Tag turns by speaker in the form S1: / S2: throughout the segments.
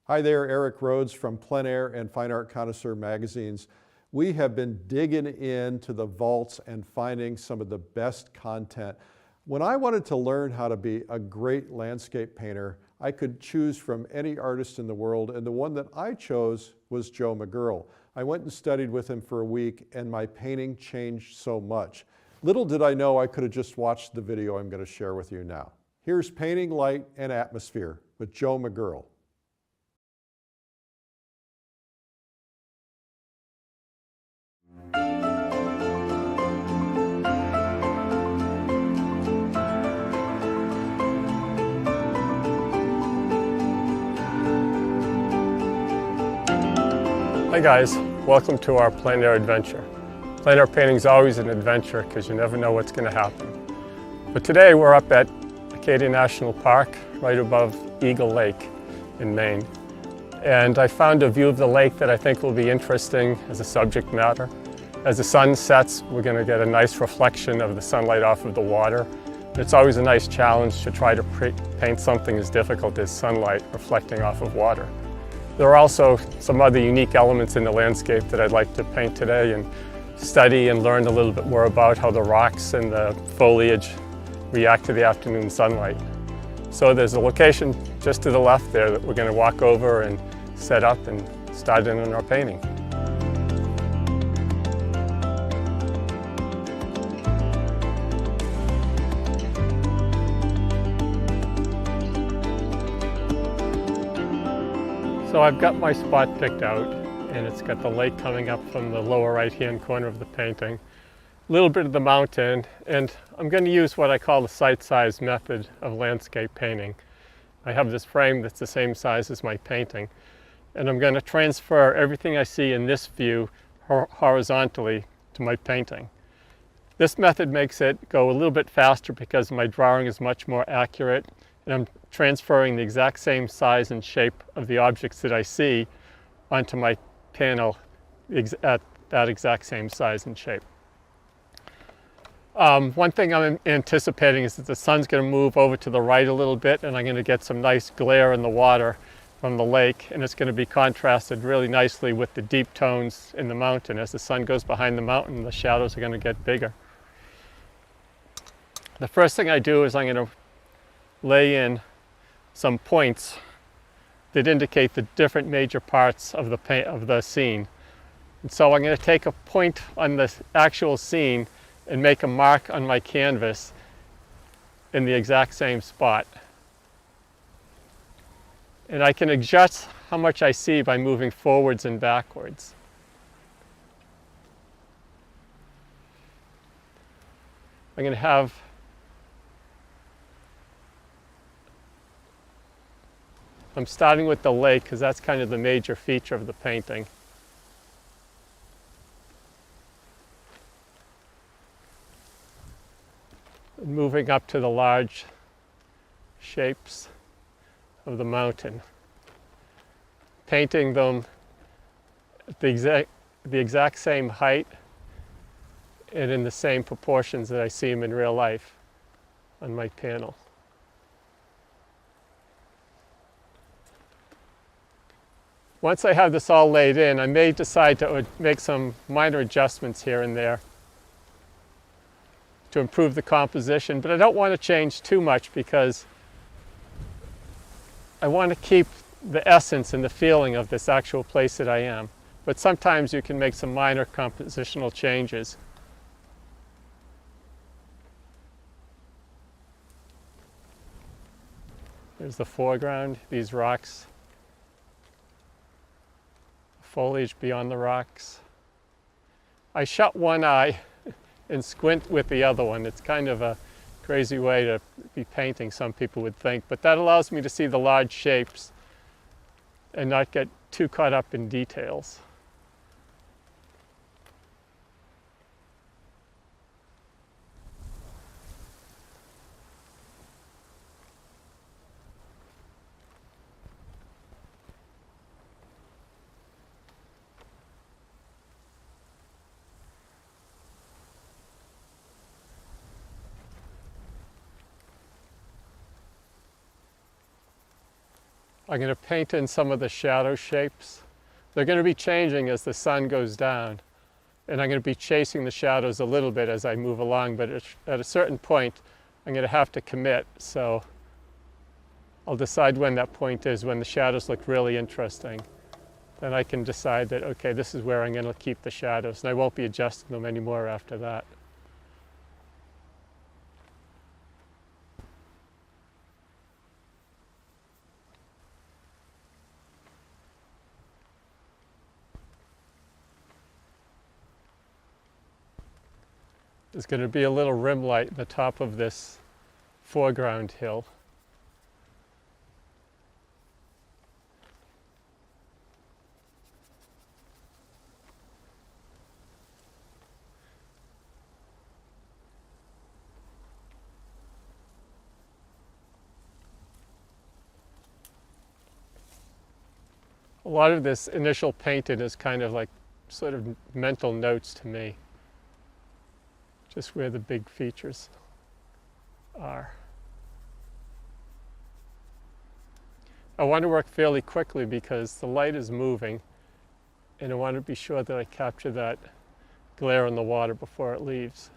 S1: Hi there, Eric Rhodes from Plein Air and Fine Art Connoisseur magazines. We have been digging into the vaults and finding some of the best content. When I wanted to learn how to be a great landscape painter, I could choose from any artist in the world, and the one that I chose was Joe McGurl. I went and studied with him for a week, and my painting changed so much. Little did I know I could have just watched the video I'm going to share with you now. Here's Painting Light and Atmosphere with Joe McGurl.
S2: Hi guys, welcome to our plein air adventure. Plein air painting is always an adventure because you never know what's going to happen. But today we're up at Acadia National Park, right above Eagle Lake in Maine. And I found a view of the lake that I think will be interesting as a subject matter. As the sun sets, we're going to get a nice reflection of the sunlight off of the water. It's always a nice challenge to try to paint something as difficult as sunlight reflecting off of water. There are also some other unique elements in the landscape that I'd like to paint today and study and learn a little bit more about how the rocks and the foliage react to the afternoon sunlight. So there's a location just to the left there that we're going to walk over and set up and start in on our painting. So I've got my spot picked out, and it's got the lake coming up from the lower right-hand corner of the painting, a little bit of the mountain, and I'm going to use what I call the site-size method of landscape painting. I have this frame that's the same size as my painting, and I'm going to transfer everything I see in this view horizontally to my painting. This method makes it go a little bit faster because my drawing is much more accurate, and I'm transferring the exact same size and shape of the objects that I see onto my panel at that exact same size and shape. One thing I'm anticipating is that the sun's going to move over to the right a little bit, and I'm going to get some nice glare in the water from the lake, and it's going to be contrasted really nicely with the deep tones in the mountain. As the sun goes behind the mountain, the shadows are going to get bigger. The first thing I do is I'm going to lay in some points that indicate the different major parts of the scene. And so I'm going to take a point on the actual scene and make a mark on my canvas in the exact same spot. And I can adjust how much I see by moving forwards and backwards. I'm going to have I'm starting with the lake because that's kind of the major feature of the painting. Moving up to the large shapes of the mountain. Painting them at the exact same height and in the same proportions that I see them in real life on my panel. Once I have this all laid in, I may decide to make some minor adjustments here and there to improve the composition, but I don't want to change too much because I want to keep the essence and the feeling of this actual place that I am. But sometimes you can make some minor compositional changes. There's the foreground, these rocks. Foliage beyond the rocks. I shut one eye and squint with the other one. It's kind of a crazy way to be painting, some people would think, but that allows me to see the large shapes and not get too caught up in details. I'm going to paint in some of the shadow shapes. They're going to be changing as the sun goes down, and I'm going to be chasing the shadows a little bit as I move along, but at a certain point I'm going to have to commit, so I'll decide when that point is, when the shadows look really interesting. Then I can decide that, okay, this is where I'm going to keep the shadows, and I won't be adjusting them anymore after that. There's going to be a little rim light at the top of this foreground hill. A lot of this initial painting is kind of like sort of mental notes to me, just where the big features are. I want to work fairly quickly because the light is moving, and I want to be sure that I capture that glare on the water before it leaves.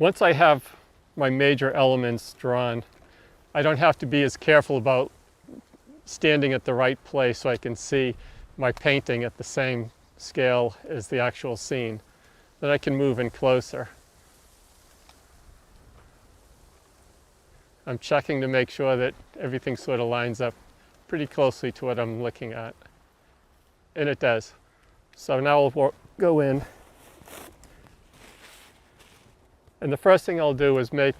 S2: Once I have my major elements drawn, I don't have to be as careful about standing at the right place so I can see my painting at the same scale as the actual scene. Then I can move in closer. I'm checking to make sure that everything sort of lines up pretty closely to what I'm looking at. And it does. So now I'll go in. And the first thing I'll do is make,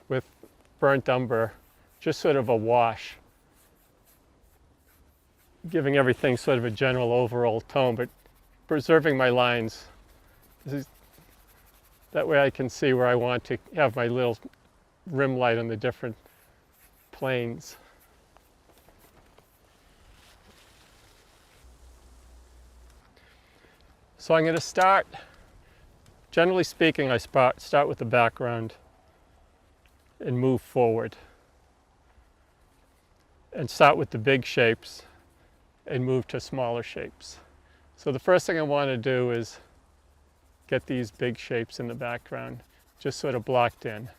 S2: with burnt umber, just sort of a wash, giving everything sort of a general overall tone, but preserving my lines. That way I can see where I want to have my little rim light on the different planes. So I'm going to start, generally speaking, I start with the background and move forward. And start with the big shapes and move to smaller shapes. So the first thing I want to do is get these big shapes in the background, just sort of blocked in.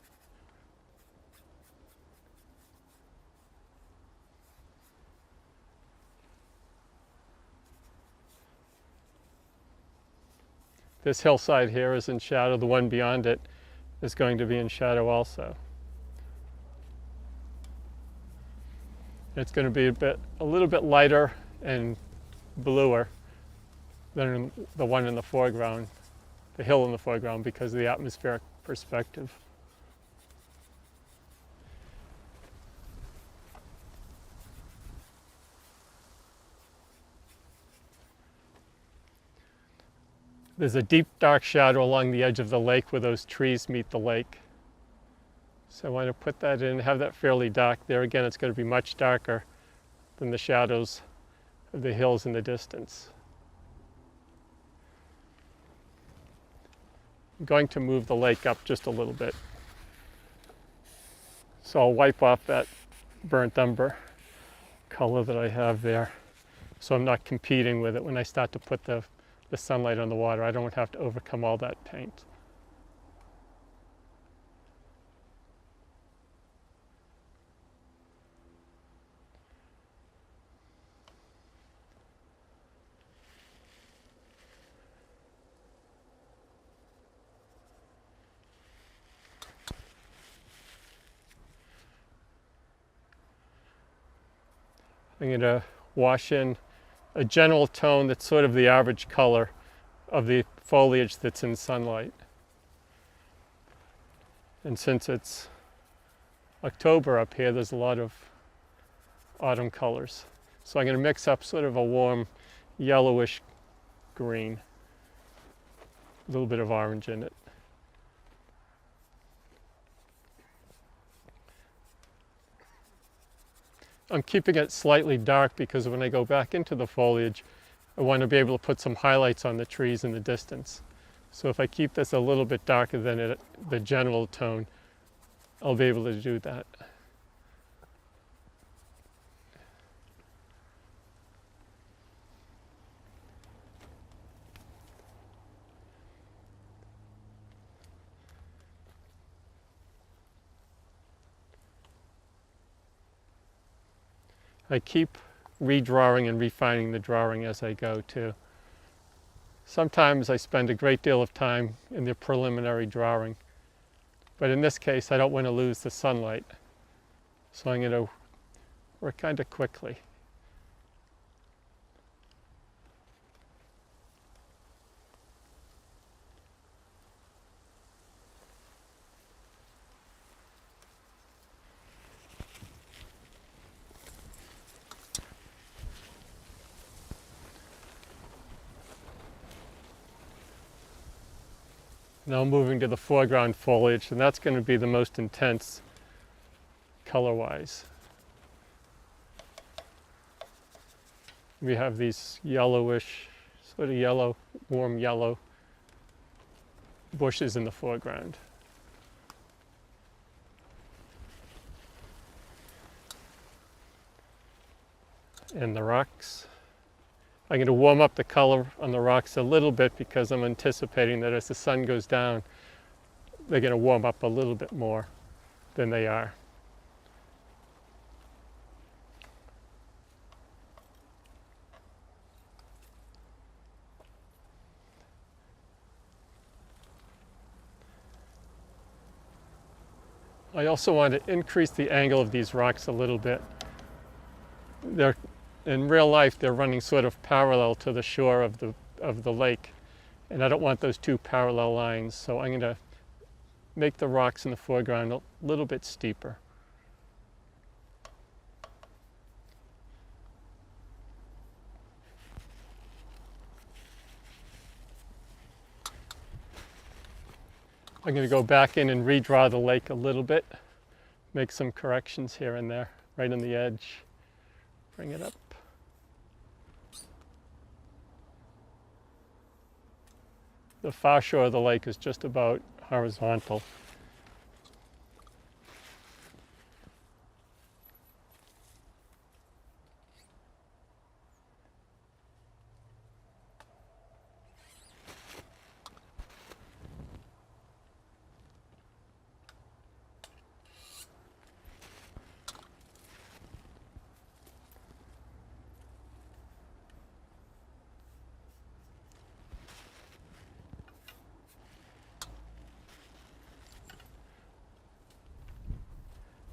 S2: This hillside here is in shadow. The one beyond it is going to be in shadow also. It's going to be a little bit lighter and bluer than the one in the foreground, the hill in the foreground, because of the atmospheric perspective. There's a deep dark shadow along the edge of the lake where those trees meet the lake. So I want to put that in, have that fairly dark. There again, it's going to be much darker than the shadows of the hills in the distance. I'm going to move the lake up just a little bit. So I'll wipe off that burnt umber color that I have there, so I'm not competing with it when I start to put the sunlight on the water. I don't have to overcome all that paint. I'm going to wash in a general tone that's sort of the average color of the foliage that's in sunlight. And since it's October up here, there's a lot of autumn colors. So I'm going to mix up sort of a warm yellowish green, a little bit of orange in it. I'm keeping it slightly dark because when I go back into the foliage, I want to be able to put some highlights on the trees in the distance. So if I keep this a little bit darker than the general tone, I'll be able to do that. I keep redrawing and refining the drawing as I go too. Sometimes I spend a great deal of time in the preliminary drawing, but in this case I don't want to lose the sunlight, so I'm going to work kind of quickly. Now moving to the foreground foliage, and that's going to be the most intense color-wise. We have these yellowish, sort of yellow, warm yellow bushes in the foreground. And the rocks. I'm going to warm up the color on the rocks a little bit because I'm anticipating that as the sun goes down, they're going to warm up a little bit more than they are. I also want to increase the angle of these rocks a little bit. In real life, they're running sort of parallel to the shore of the lake, and I don't want those two parallel lines, so I'm going to make the rocks in the foreground a little bit steeper. I'm going to go back in and redraw the lake a little bit, make some corrections here and there, right on the edge, bring it up. The far shore of the lake is just about horizontal.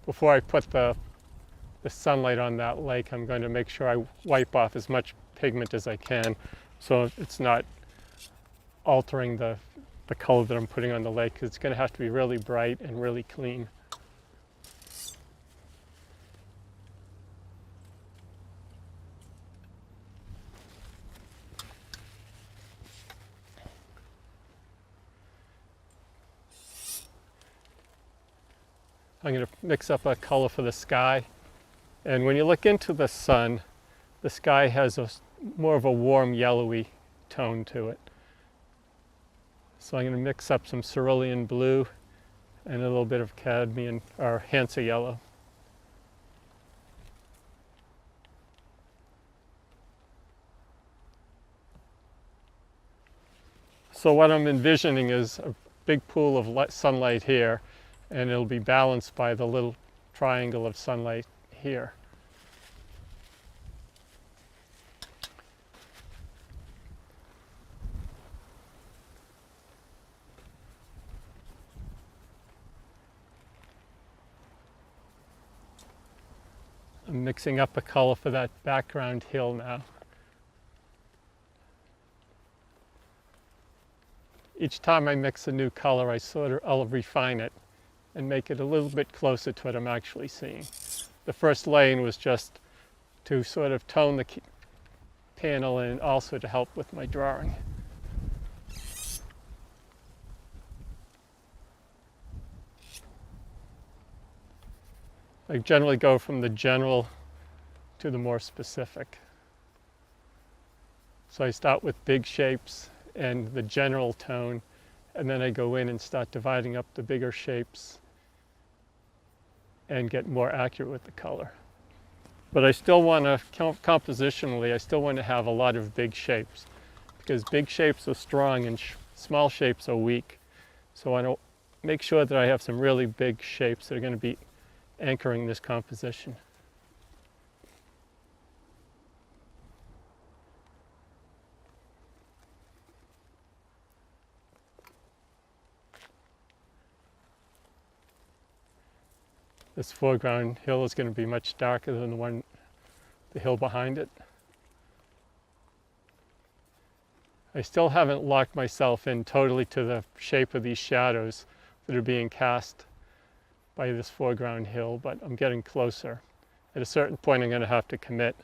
S2: Before I put the sunlight on that lake, I'm going to make sure I wipe off as much pigment as I can so it's not altering the color that I'm putting on the lake, because it's going to have to be really bright and really clean. I'm going to mix up a color for the sky. And when you look into the sun, the sky has more of a warm yellowy tone to it. So I'm going to mix up some cerulean blue and a little bit of cadmium or Hansa yellow. So what I'm envisioning is a big pool of sunlight here, and it'll be balanced by the little triangle of sunlight here. I'm mixing up a color for that background hill now. Each time I mix a new color, I'll refine it and make it a little bit closer to what I'm actually seeing. The first laying was just to sort of tone the panel and also to help with my drawing. I generally go from the general to the more specific. So I start with big shapes and the general tone, and then I go in and start dividing up the bigger shapes and get more accurate with the color. But I still want to, compositionally, I still want to have a lot of big shapes, because big shapes are strong and small shapes are weak. So I want to make sure that I have some really big shapes that are going to be anchoring this composition. This foreground hill is going to be much darker than the hill behind it. I still haven't locked myself in totally to the shape of these shadows that are being cast by this foreground hill, but I'm getting closer. At a certain point, I'm going to have to commit.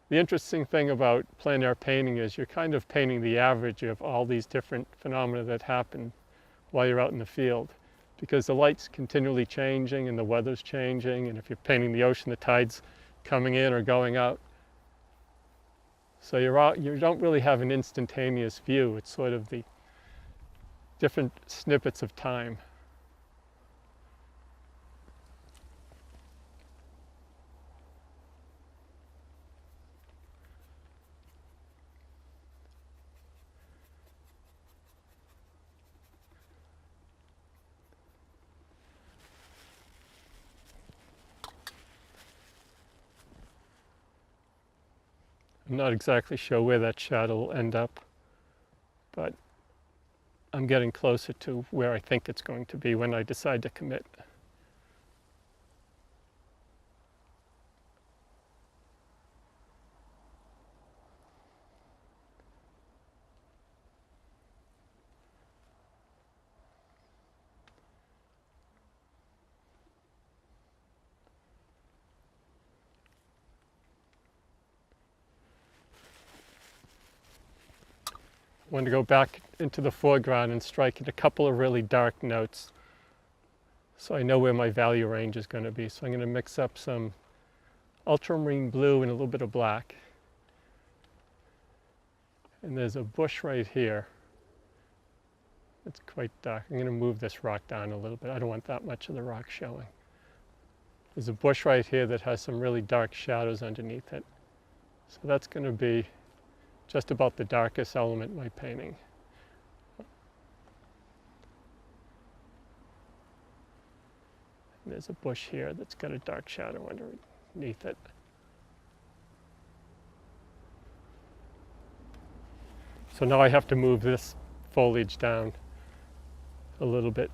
S2: The interesting thing about plein air painting is you're kind of painting the average of all these different phenomena that happen while you're out in the field, because the light's continually changing and the weather's changing, and if you're painting the ocean, the tide's coming in or going out. So you don't really have an instantaneous view. It's sort of the different snippets of time. I'm not exactly sure where that shadow will end up, but I'm getting closer to where I think it's going to be when I decide to commit. I want to go back into the foreground and strike at a couple of really dark notes so I know where my value range is going to be. So I'm going to mix up some ultramarine blue and a little bit of black. And there's a bush right here. It's quite dark. I'm going to move this rock down a little bit. I don't want that much of the rock showing. There's a bush right here that has some really dark shadows underneath it. So that's going to be just about the darkest element in my painting. And there's a bush here that's got a dark shadow underneath it. So now I have to move this foliage down a little bit.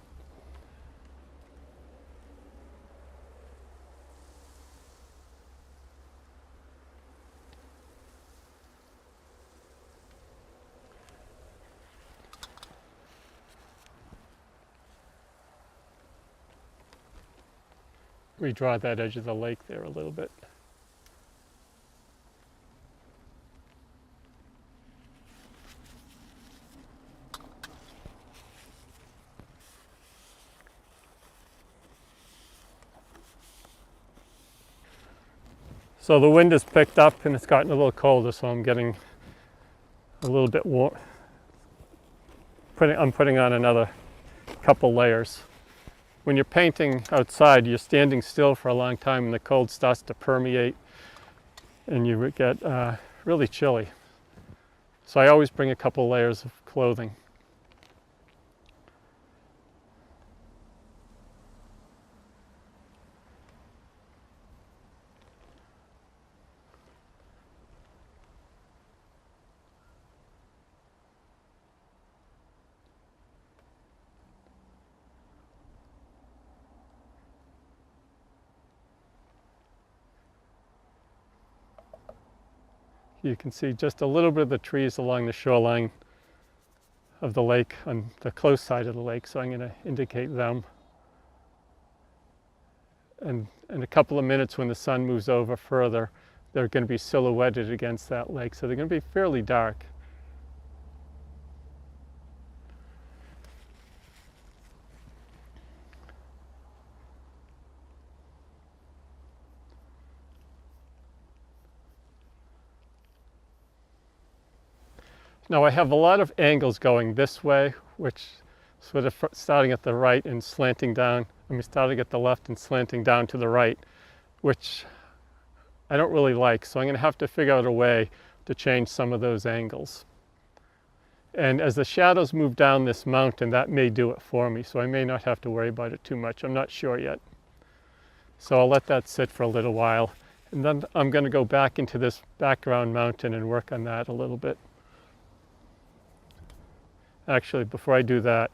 S2: Redraw that edge of the lake there a little bit. So the wind has picked up and it's gotten a little colder, so I'm getting a little bit warm. I'm putting on another couple layers. When you're painting outside, you're standing still for a long time and the cold starts to permeate and you get really chilly. So I always bring a couple layers of clothing. You can see just a little bit of the trees along the shoreline of the lake, on the close side of the lake, so I'm going to indicate them. And in a couple of minutes when the sun moves over further, they're going to be silhouetted against that lake, so they're going to be fairly dark. Now I have a lot of angles going this way, which sort of starting at the right and slanting down. Starting at the left and slanting down to the right, which I don't really like. So I'm going to have to figure out a way to change some of those angles. And as the shadows move down this mountain, that may do it for me. So I may not have to worry about it too much. I'm not sure yet. So I'll let that sit for a little while. And then I'm going to go back into this background mountain and work on that a little bit. Actually, before I do that,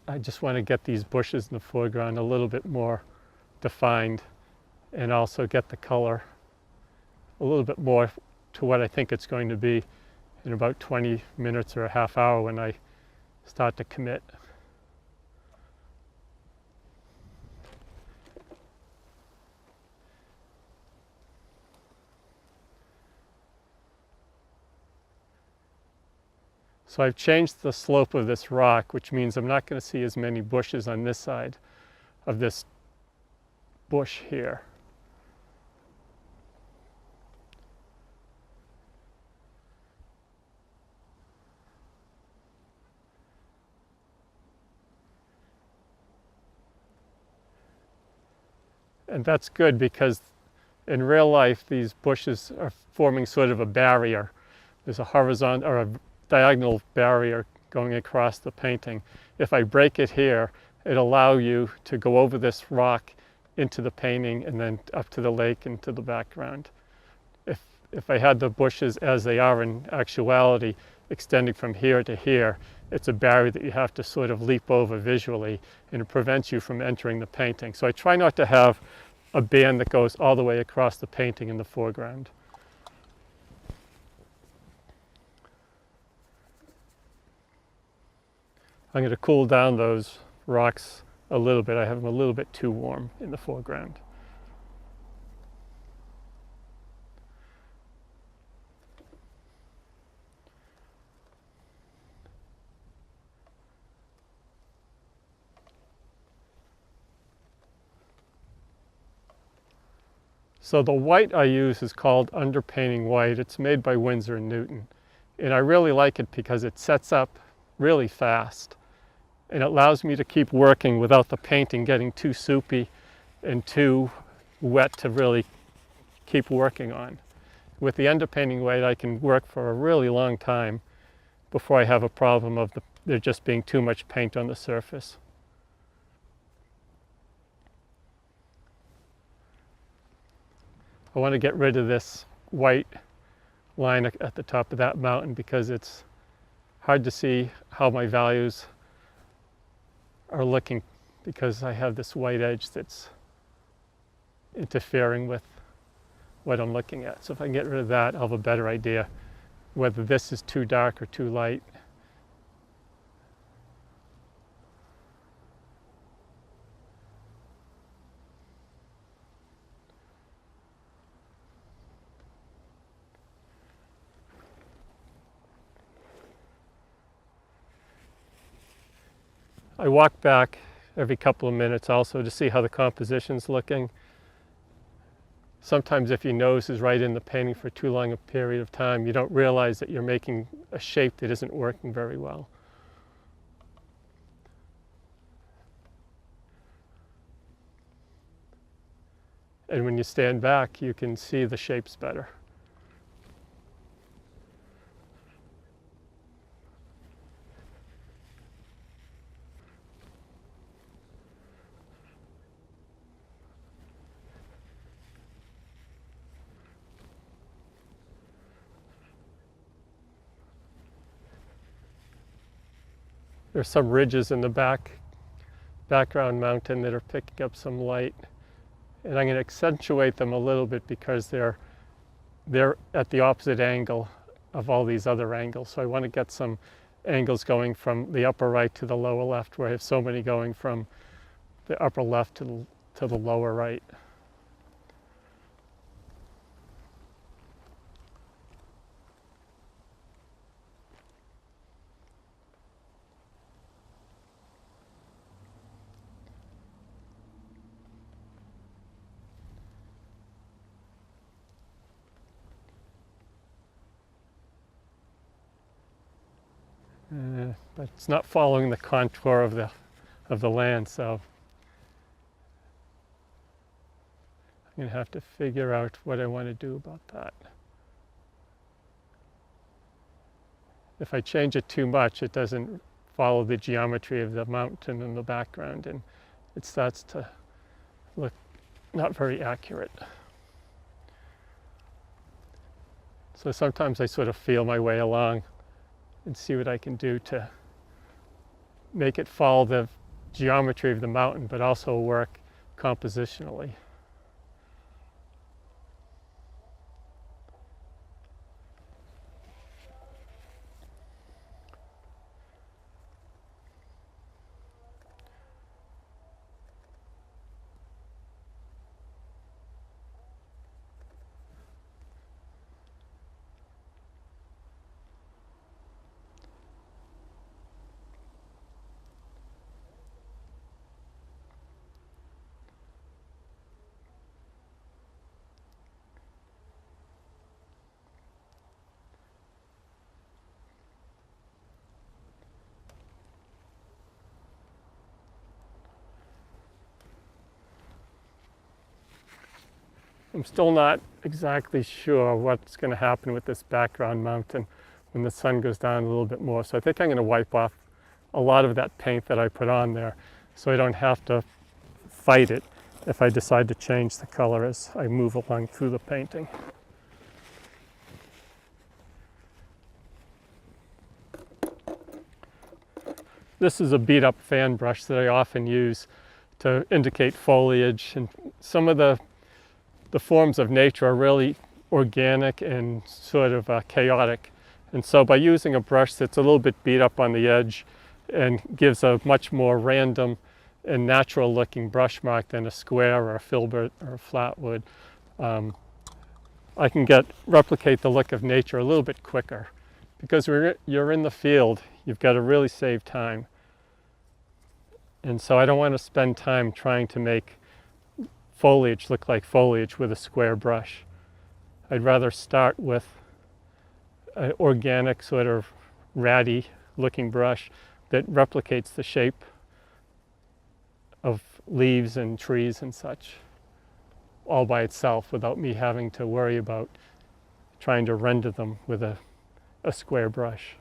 S2: I just want to get these bushes in the foreground a little bit more defined and also get the color a little bit more to what I think it's going to be in about 20 minutes or a half hour when I start to commit. So I've changed the slope of this rock, which means I'm not going to see as many bushes on this side of this bush here. And that's good because in real life these bushes are forming sort of a barrier. There's a horizontal or a diagonal barrier going across the painting. If I break it here, it allows you to go over this rock into the painting and then up to the lake and to the background. If I had the bushes as they are in actuality, extending from here to here, it's a barrier that you have to sort of leap over visually, and it prevents you from entering the painting. So I try not to have a band that goes all the way across the painting in the foreground. I'm going to cool down those rocks a little bit. I have them a little bit too warm in the foreground. So the white I use is called underpainting white. It's made by Winsor & Newton. And I really like it because it sets up really fast. And it allows me to keep working without the painting getting too soupy and too wet to really keep working on. With the underpainting white, I can work for a really long time before I have a problem of there just being too much paint on the surface. I want to get rid of this white line at the top of that mountain because it's hard to see how my values are looking because I have this white edge that's interfering with what I'm looking at. So if I can get rid of that, I'll have a better idea whether this is too dark or too light. I walk back every couple of minutes also to see how the composition's looking. Sometimes if your nose is right in the painting for too long a period of time, you don't realize that you're making a shape that isn't working very well. And when you stand back, you can see the shapes better. There's some ridges in the background mountain that are picking up some light. And I'm going to accentuate them a little bit because they're at the opposite angle of all these other angles. So I want to get some angles going from the upper right to the lower left, where I have so many going from the upper left to the lower right. but it's not following the contour of the land, so I'm going to have to figure out what I want to do about that. If I change it too much, it doesn't follow the geometry of the mountain in the background, and it starts to look not very accurate. So sometimes I sort of feel my way along and see what I can do to make it follow the geometry of the mountain, but also work compositionally. I'm still not exactly sure what's going to happen with this background mountain when the sun goes down a little bit more. So I think I'm going to wipe off a lot of that paint that I put on there so I don't have to fight it if I decide to change the color as I move along through the painting. This is a beat up fan brush that I often use to indicate foliage, and some of the forms of nature are really organic and sort of chaotic. And so by using a brush that's a little bit beat up on the edge and gives a much more random and natural looking brush mark than a square or a filbert or a flatwood, I can replicate the look of nature a little bit quicker. Because you're in the field, you've got to really save time. And so I don't want to spend time trying to make foliage look like foliage with a square brush. I'd rather start with an organic, sort of ratty looking brush that replicates the shape of leaves and trees and such all by itself without me having to worry about trying to render them with a square brush.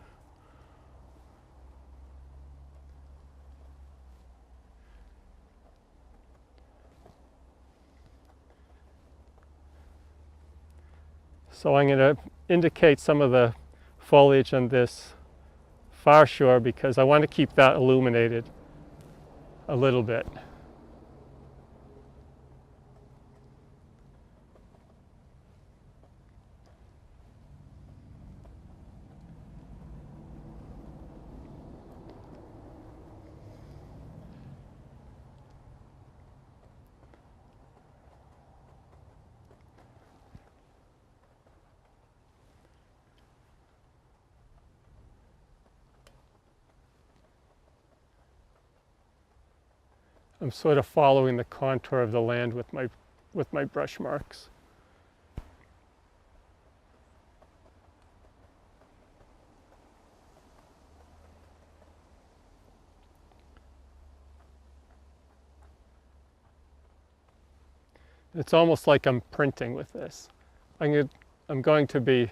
S2: So I'm going to indicate some of the foliage on this far shore because I want to keep that illuminated a little bit. I'm sort of following the contour of the land with my brush marks. It's almost like I'm printing with this. I'm going to be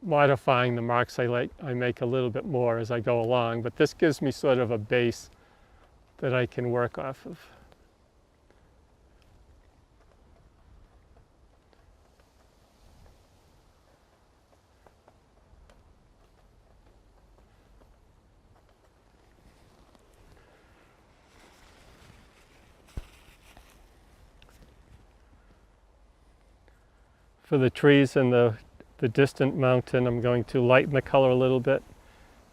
S2: modifying the marks I make a little bit more as I go along, but this gives me sort of a base that I can work off of. For the trees and the distant mountain, I'm going to lighten the color a little bit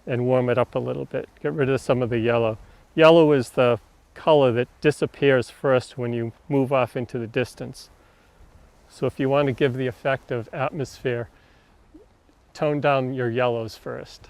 S2: and warm it up a little bit. Get rid of some of the yellow. Yellow is the color that disappears first when you move off into the distance. So if you want to give the effect of atmosphere, tone down your yellows first.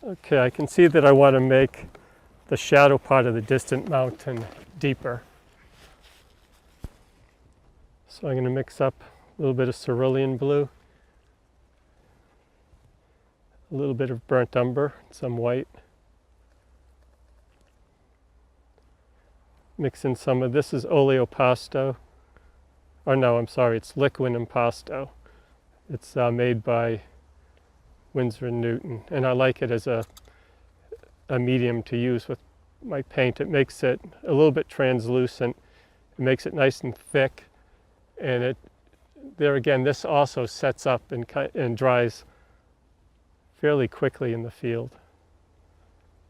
S2: Okay, I can see that I want to make the shadow part of the distant mountain deeper. So I'm going to mix up a little bit of cerulean blue, a little bit of burnt umber, some white. Mix in some of this is oleopasto. Or no, I'm sorry, it's liquid impasto. It's made by Winsor & Newton, and I like it as a medium to use with my paint. It makes it a little bit translucent. It makes it nice and thick, and there again, this also sets up and dries fairly quickly in the field,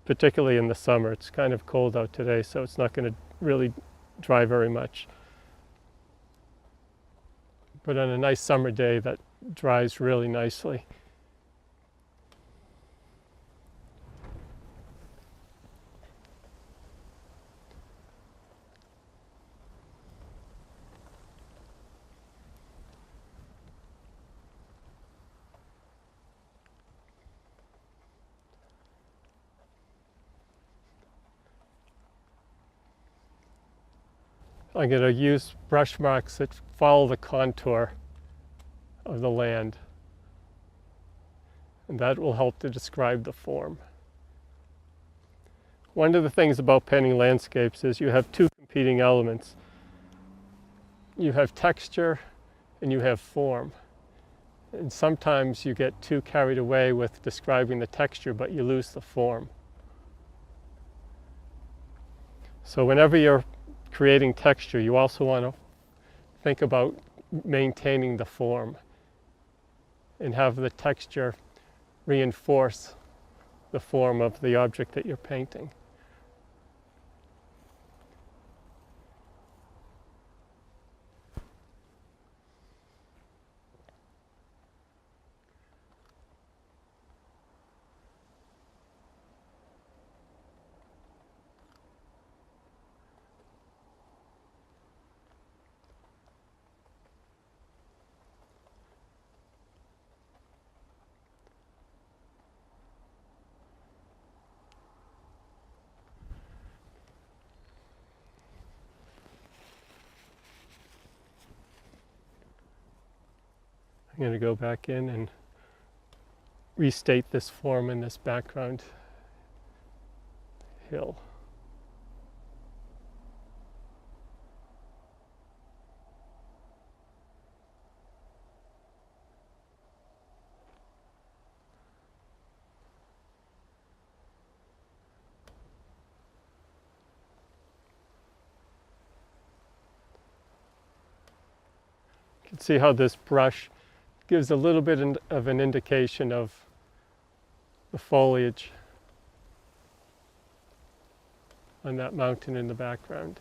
S2: particularly in the summer. It's kind of cold out today, so it's not going to really dry very much. But on a nice summer day, that dries really nicely. I'm going to use brush marks that follow the contour of the land, and that will help to describe the form. One of the things about painting landscapes is you have two competing elements. You have texture and you have form. And sometimes you get too carried away with describing the texture, but you lose the form. So whenever you're creating texture, you also want to think about maintaining the form and have the texture reinforce the form of the object that you're painting. I'm going to go back in and restate this form in this background hill. You can see how this brush gives a little bit of an indication of the foliage on that mountain in the background.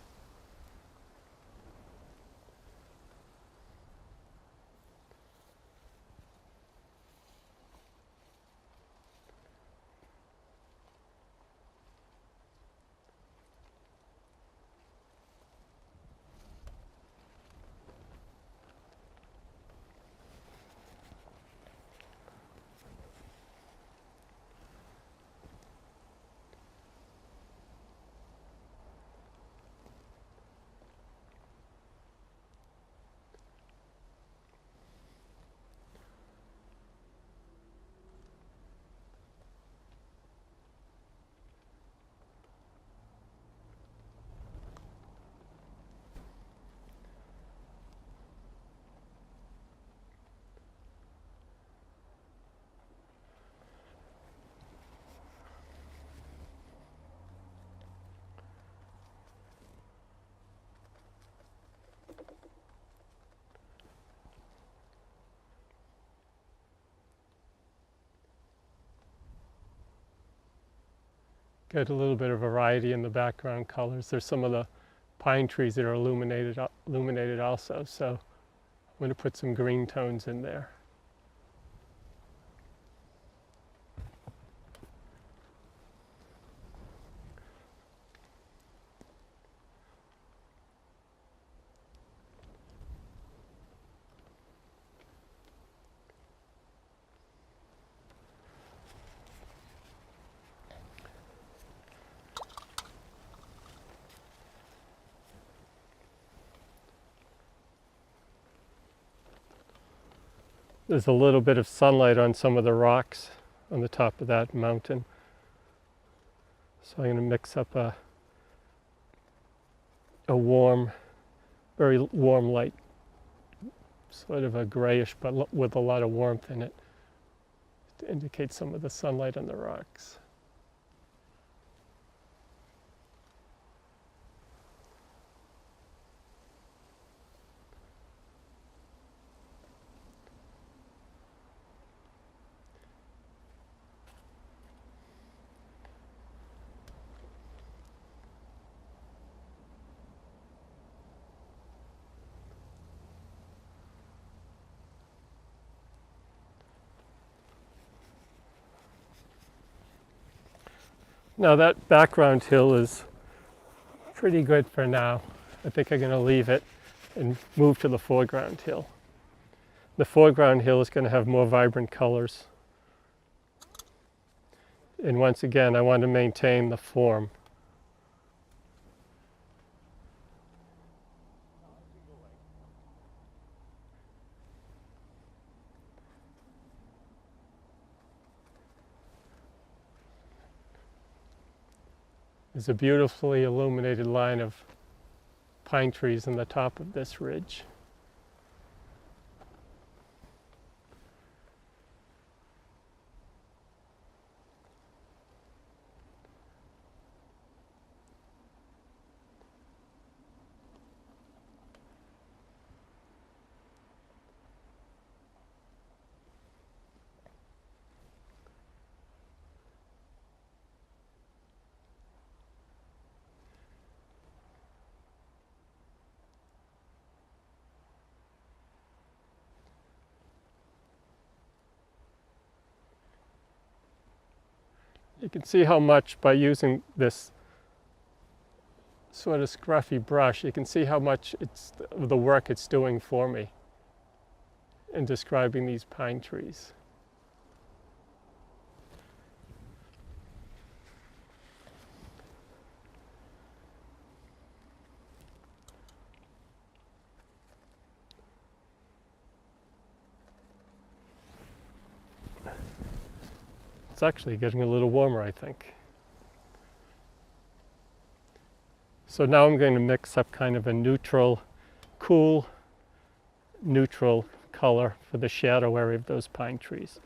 S2: Get a little bit of variety in the background colors. There's some of the pine trees that are illuminated also, so I'm going to put some green tones in there. There's a little bit of sunlight on some of the rocks on the top of that mountain. So I'm going to mix up a warm, very warm light, sort of a grayish but with a lot of warmth in it to indicate some of the sunlight on the rocks. Now that background hill is pretty good for now. I think I'm going to leave it and move to the foreground hill. The foreground hill is going to have more vibrant colors. And once again, I want to maintain the form. There's a beautifully illuminated line of pine trees on the top of this ridge. You can see how much by using this sort of scruffy brush, you can see how much it's the work it's doing for me in describing these pine trees. It's actually getting a little warmer, I think. So now I'm going to mix up kind of a neutral, cool, neutral color for the shadow area of those pine trees.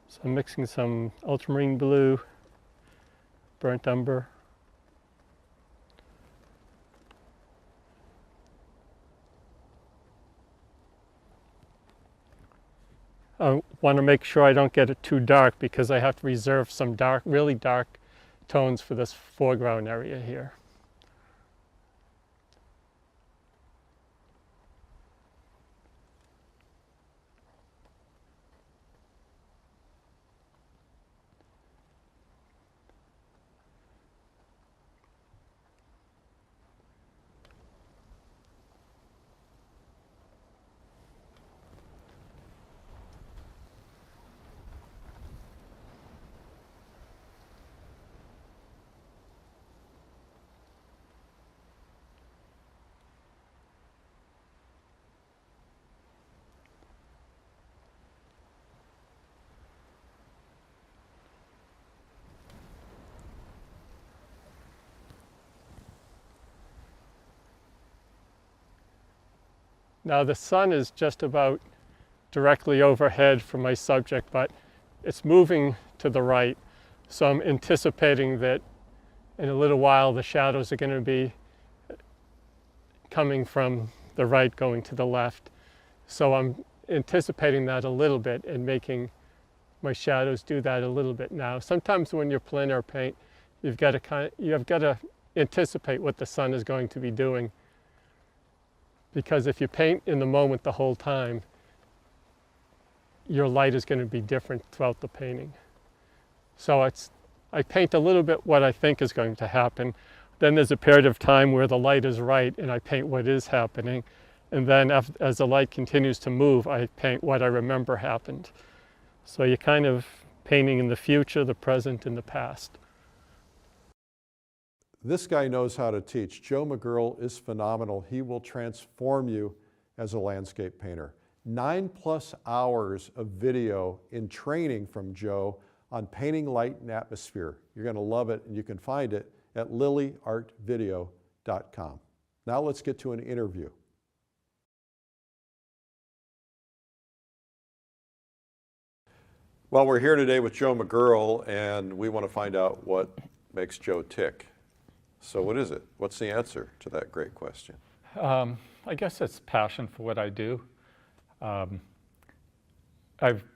S2: So I'm mixing some ultramarine blue, burnt umber, I want to make sure I don't get it too dark because I have to reserve some dark, really dark tones for this foreground area here. Now the sun is just about directly overhead from my subject, but it's moving to the right. So I'm anticipating that in a little while the shadows are going to be coming from the right going to the left. So I'm anticipating that a little bit and making my shadows do that a little bit now. Sometimes when you're plein air paint, you've got to anticipate what the sun is going to be doing. Because if you paint in the moment the whole time, your light is going to be different throughout the painting. So I paint a little bit what I think is going to happen. Then there's a period of time where the light is right and I paint what is happening. And then as the light continues to move, I paint what I remember happened. So you're kind of painting in the future, the present, and the past.
S1: This guy knows how to teach. Joe McGurl is phenomenal. He will transform you as a landscape painter. 9+ hours of video in training from Joe on painting light and atmosphere. You're going to love it, and you can find it at lilyartvideo.com. Now let's get to an interview. Well, we're here today with Joe McGurl, and we want to find out what makes Joe tick. So what is it? What's the answer to that great question?
S3: I guess it's passion for what I do.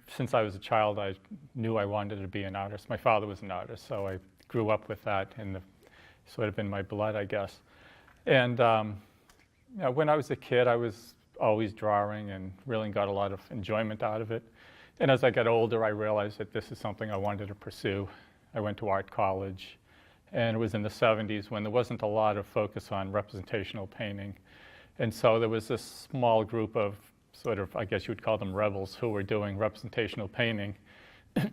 S3: Since I was a child, I knew I wanted to be an artist. My father was an artist, so I grew up with that and sort of in my blood, I guess. And when I was a kid, I was always drawing and really got a lot of enjoyment out of it. And as I got older, I realized that this is something I wanted to pursue. I went to art college, and it was in the 70s when there wasn't a lot of focus on representational painting. And so there was this small group of sort of, I guess you would call them rebels, who were doing representational painting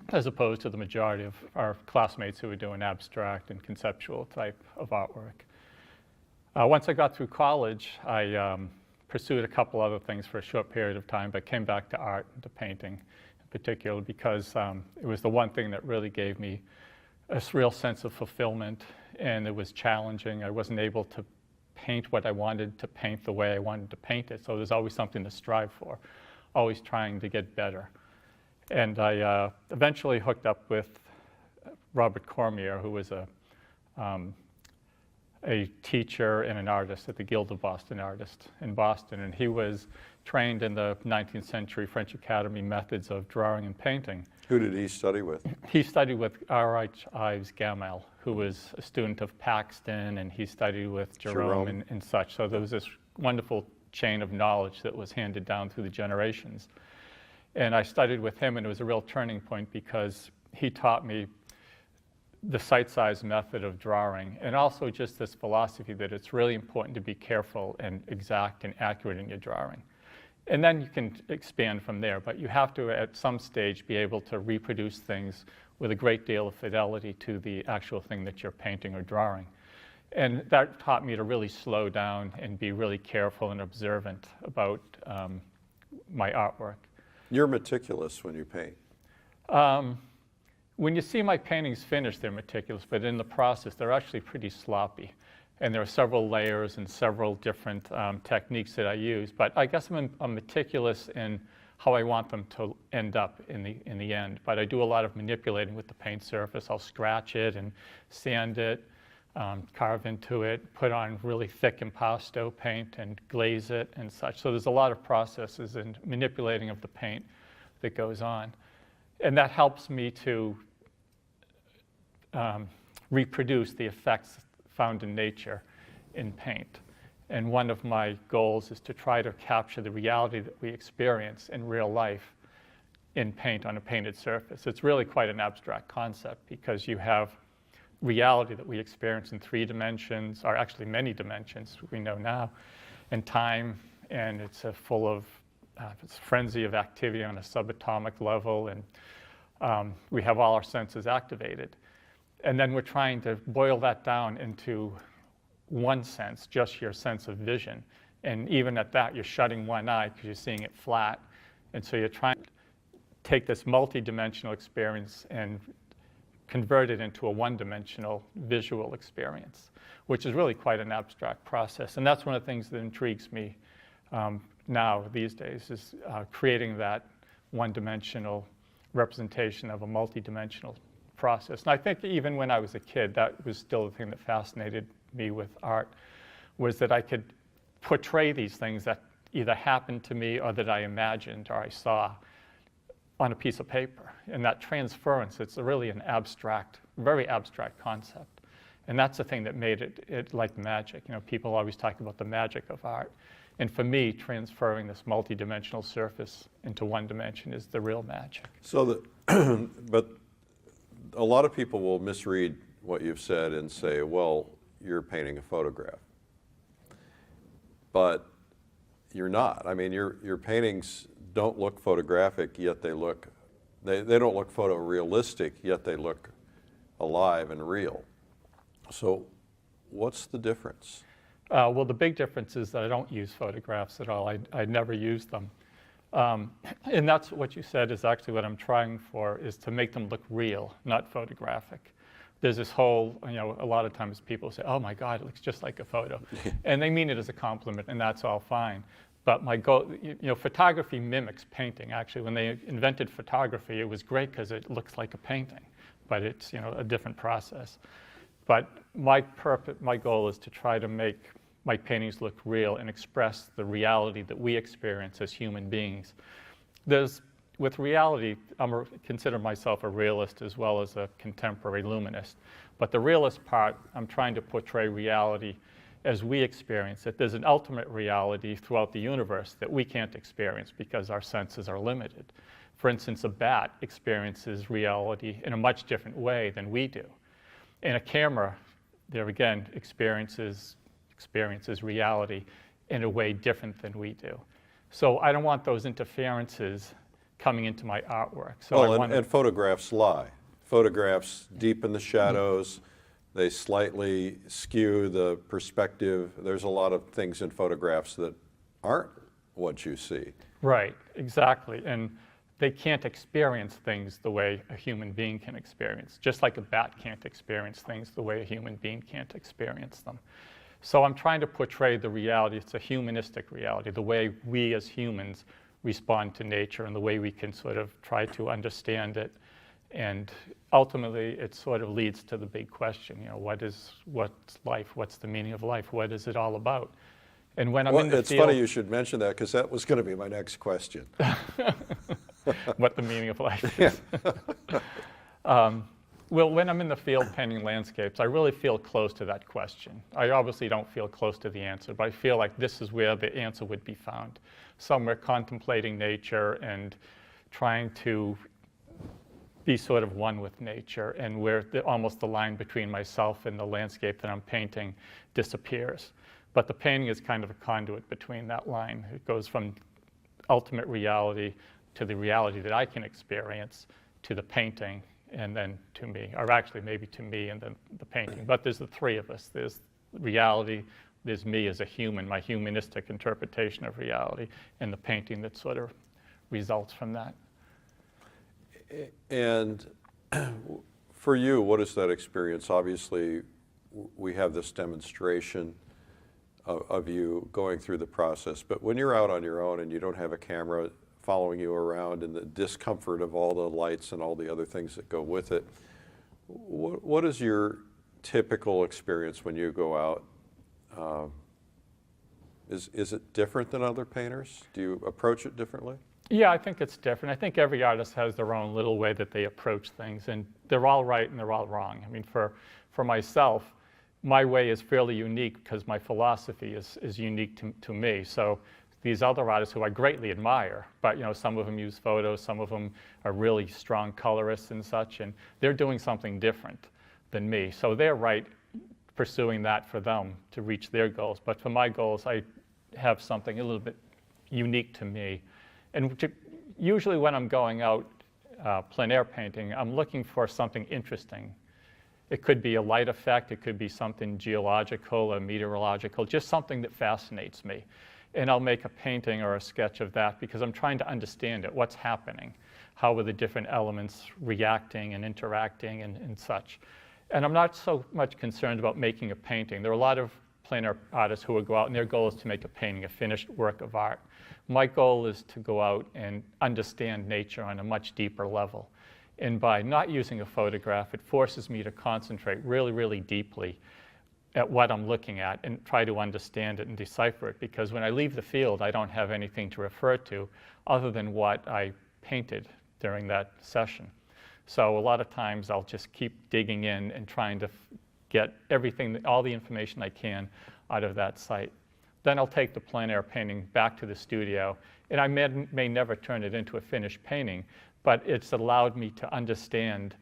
S3: as opposed to the majority of our classmates who were doing abstract and conceptual type of artwork. Once I got through college, I pursued a couple other things for a short period of time, but came back to art and to painting in particular because it was the one thing that really gave me a real sense of fulfillment, and it was challenging. I wasn't able to paint what I wanted to paint the way I wanted to paint it, so there's always something to strive for, always trying to get better. And I eventually hooked up with Robert Cormier, who was a teacher and an artist at the Guild of Boston Artists in Boston, and he was trained in the 19th century French Academy methods of drawing and painting.
S1: Who did he study with?
S3: He studied with R.H. Ives Gamal, who was a student of Paxton, and he studied with Jerome. And such. So there was this wonderful chain of knowledge that was handed down through the generations. And I studied with him, and it was a real turning point because he taught me the sight-size method of drawing, and also just this philosophy that it's really important to be careful and exact and accurate in your drawing. And then you can expand from there, but you have to, at some stage, be able to reproduce things with a great deal of fidelity to the actual thing that you're painting or drawing. And that taught me to really slow down and be really careful and observant about my artwork.
S1: You're meticulous when you paint.
S3: When you see my paintings finished, they're meticulous, but in the process, they're actually pretty sloppy. And there are several layers and several different techniques that I use. But I guess I'm meticulous in how I want them to end up in the end. But I do a lot of manipulating with the paint surface. I'll scratch it and sand it, carve into it, put on really thick impasto paint and glaze it and such. So there's a lot of processes and manipulating of the paint that goes on. And that helps me to reproduce the effects found in nature in paint. And one of my goals is to try to capture the reality that we experience in real life in paint on a painted surface. It's really quite an abstract concept because you have reality that we experience in 3 dimensions, or actually many dimensions we know now, and time, and it's full of it's a frenzy of activity on a subatomic level, and we have all our senses activated. And then we're trying to boil that down into one sense, just your sense of vision. And even at that, you're shutting one eye because you're seeing it flat. And so you're trying to take this multi-dimensional experience and convert it into a one-dimensional visual experience, which is really quite an abstract process. And that's one of the things that intrigues me now these days, is creating that one-dimensional representation of a multi-dimensional process. And I think even when I was a kid, that was still the thing that fascinated me with art, was that I could portray these things that either happened to me or that I imagined or I saw on a piece of paper. And that transference, it's really an abstract, very abstract concept. And that's the thing that made it like magic. You know, people always talk about the magic of art. And for me, transferring this multi-dimensional surface into one dimension is the real magic.
S1: So, but a lot of people will misread what you've said and say, well, you're painting a photograph. But you're not. I mean, your paintings don't look photographic, yet they don't look photorealistic, yet they look alive and real. So what's the difference?
S3: Well, the big difference is that I don't use photographs at all. I never use them. And that's what you said is actually what I'm trying for, is to make them look real, not photographic. There's this whole, a lot of times people say, oh my God, it looks just like a photo. And they mean it as a compliment, and that's all fine. But my goal, photography mimics painting. Actually, when they invented photography, it was great because it looks like a painting, but it's, a different process. But my goal is to try to make my paintings look real and express the reality that we experience as human beings. With reality, I consider myself a realist as well as a contemporary luminist. But the realist part, I'm trying to portray reality as we experience it. There's an ultimate reality throughout the universe that we can't experience because our senses are limited. For instance, a bat experiences reality in a much different way than we do. And a camera, there again, experiences reality in a way different than we do. So I don't want those interferences coming into my artwork. So
S1: and photographs lie. Photographs deepen the shadows. They slightly skew the perspective. There's a lot of things in photographs that aren't what you see.
S3: Right, exactly. And they can't experience things the way a human being can experience, just like a bat can't experience things the way a human being can't experience them. So I'm trying to portray the reality. It's a humanistic reality, the way we as humans respond to nature and the way we can sort of try to understand it. And ultimately, it sort of leads to the big question, what's life? What's the meaning of life? What is it all about? And when I'm in the
S1: it's
S3: field...
S1: funny you should mention that, because that was going to be my next question.
S3: What the meaning of life is. Well, when I'm in the field painting landscapes, I really feel close to that question. I obviously don't feel close to the answer, but I feel like this is where the answer would be found. Somewhere contemplating nature and trying to be sort of one with nature, and where almost the line between myself and the landscape that I'm painting disappears. But the painting is kind of a conduit between that line. It goes from ultimate reality to the reality that I can experience, to the painting, and then to me, or actually maybe to me and then the painting. But there's the three of us. There's reality, there's me as a human, my humanistic interpretation of reality, and the painting that sort of results from that.
S1: And for you, what is that experience? Obviously, we have this demonstration of you going through the process, but when you're out on your own and you don't have a camera following you around and the discomfort of all the lights and all the other things that go with it, what is your typical experience when you go out? Is it different than other painters? Do you approach it differently?
S3: Yeah, I think it's different. I think every artist has their own little way that they approach things, and they're all right and they're all wrong. I mean, for myself, my way is fairly unique because my philosophy is unique to me. So these other artists who I greatly admire, but some of them use photos, some of them are really strong colorists and such, and they're doing something different than me. So they're right pursuing that for them to reach their goals. But for my goals, I have something a little bit unique to me. And usually when I'm going out plein air painting, I'm looking for something interesting. It could be a light effect, it could be something geological or meteorological, just something that fascinates me. And I'll make a painting or a sketch of that because I'm trying to understand it, what's happening, how are the different elements reacting and interacting and such. And I'm not so much concerned about making a painting. There are a lot of plein air artists who would go out and their goal is to make a painting, a finished work of art. My goal is to go out and understand nature on a much deeper level. And by not using a photograph, it forces me to concentrate really, really deeply at what I'm looking at and try to understand it and decipher it. Because when I leave the field, I don't have anything to refer to other than what I painted during that session. So a lot of times I'll just keep digging in and trying to get everything, all the information I can out of that site. Then I'll take the plein air painting back to the studio, and I may never turn it into a finished painting, but it's allowed me to understand